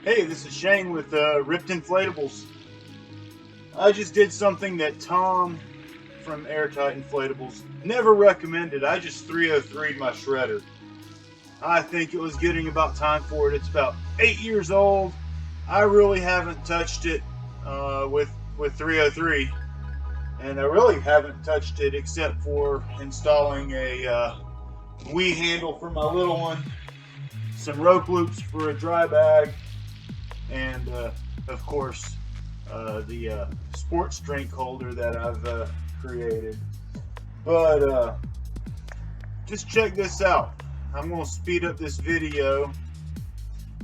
Hey, this is Shane with Ripped Inflatables. I just did something that Tom from Airtight Inflatables never recommended. I just 303'd my shredder. I think it was getting about time for it. It's about 8 years old. I really haven't touched it with 303, and I really haven't touched it except for installing a Wii handle for my little one, some rope loops for a dry bag, and of course the sports drink holder that I've created. But just check this out. I'm going to speed up this video.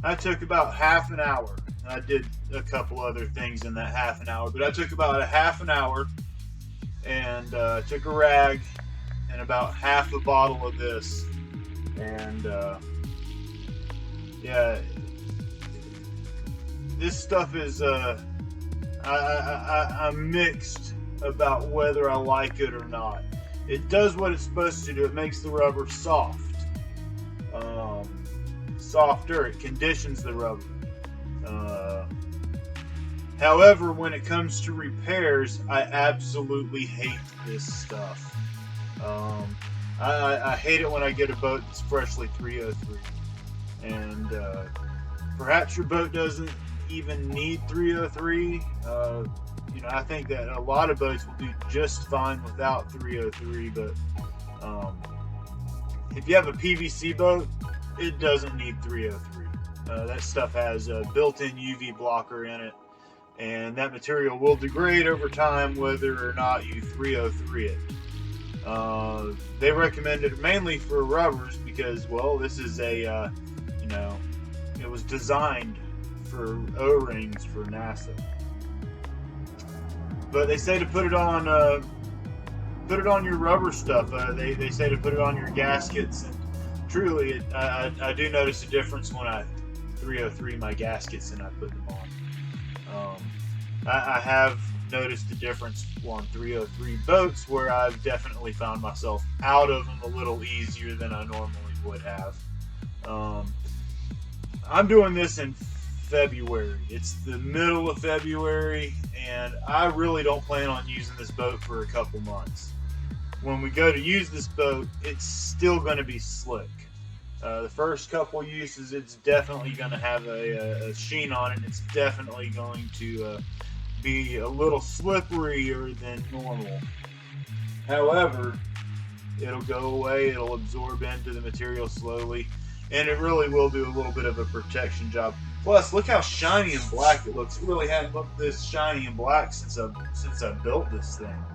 I took about half an hour. I did a couple other things in that half an hour, but I took about a half an hour and took a rag and about half a bottle of this, and yeah, this stuff is I'm mixed about whether I like it or not. It does what it's supposed to do. It makes the rubber soft, softer. It conditions the rubber. However, when it comes to repairs, I absolutely hate this stuff. I hate it when I get a boat that's freshly 303, and perhaps your boat doesn't even need 303. I think that a lot of boats will do just fine without 303, but if you have a PVC boat, it doesn't need 303. That stuff has a built-in UV blocker in it, and that material will degrade over time whether or not you 303 it. They recommend it mainly for rubbers because, well, this is a, it was designed for O-rings for NASA. But they say to put it on your rubber stuff. They say to put it on your gaskets, and truly, I do notice a difference when I 303 my gaskets and I put them on. I have noticed a difference on 303 boats where I've definitely found myself out of them a little easier than I normally would have. I'm doing this in February. It's the middle of February, and I really don't plan on using this boat for a couple months. When we go to use this boat, it's still going to be slick. The first couple uses, it's definitely going to have a sheen on it. It's definitely going to be a little slipperier than normal. However, it'll go away. It'll absorb into the material slowly, and it really will do a little bit of a protection job. Plus, look how shiny and black it looks. It really hadn't looked this shiny and black since I built this thing.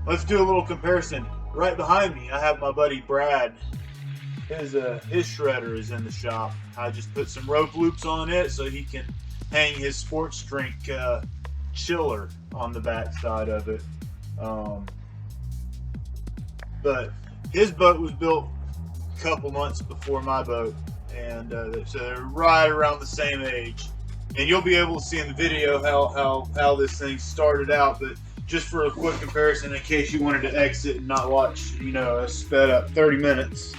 Let's do a little comparison. Right behind me, I have my buddy Brad. His shredder is in the shop. I just put some rope loops on it so he can hang his sports drink chiller on the back side of it. But his boat was built a couple months before my boat, and so they're right around the same age. And you'll be able to see in the video how this thing started out. But just for a quick comparison, in case you wanted to exit and not watch, a sped up 30 minutes.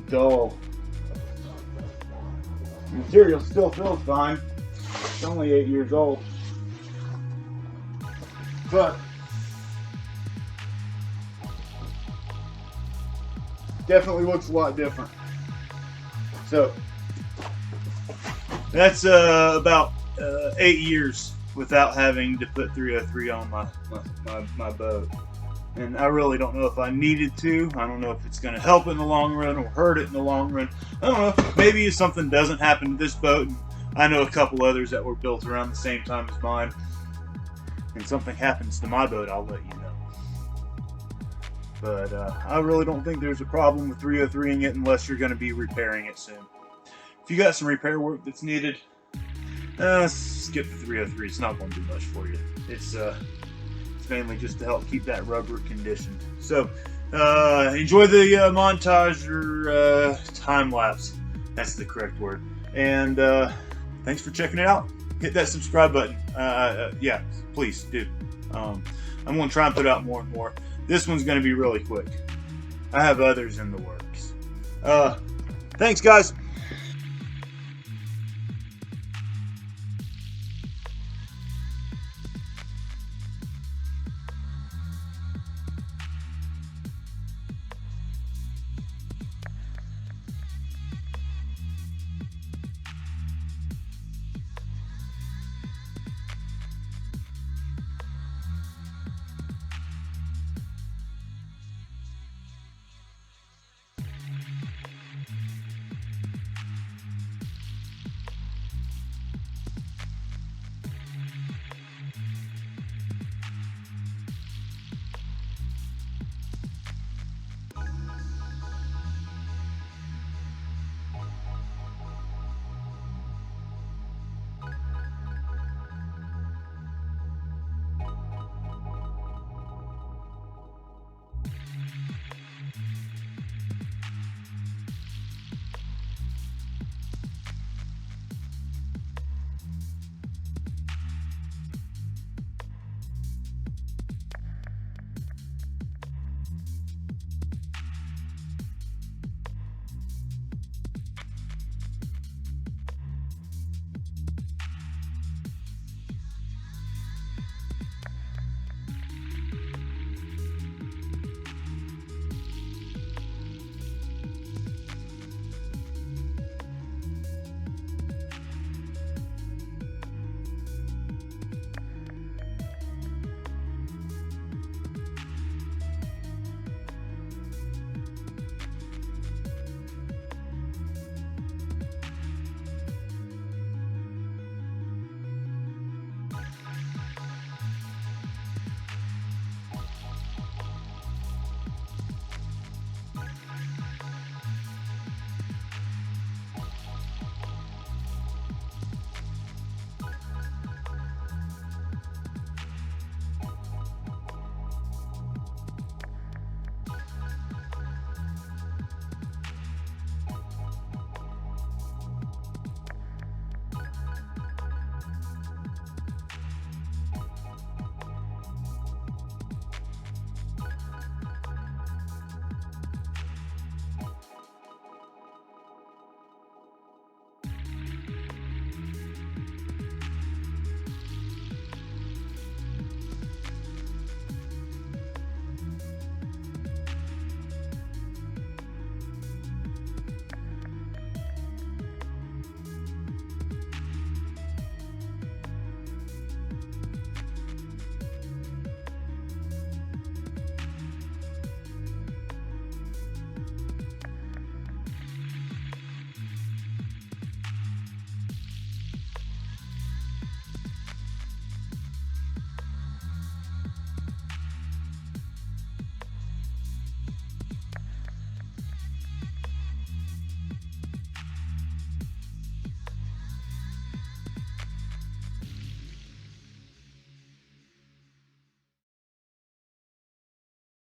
Dull. The material still feels fine. It's only 8 years old. But definitely looks a lot different. So that's about 8 years without having to put 303 on my boat. And I really don't know if I needed to. I don't know if it's going to help in the long run or hurt it in the long run. I don't know. Maybe if something doesn't happen to this boat, and I know a couple others that were built around the same time as mine, and something happens to my boat, I'll let you know. But I really don't think there's a problem with 303ing it unless you're going to be repairing it soon. If you got some repair work that's needed, skip the 303. It's not going to do much for you. It's mainly just to help keep that rubber conditioned. So enjoy the montage or time lapse. That's the correct word. And thanks for checking it out. Hit that subscribe button. Yeah, please do. I'm going to try and put out more and more. This one's going to be really quick. I have others in the works. Thanks, guys.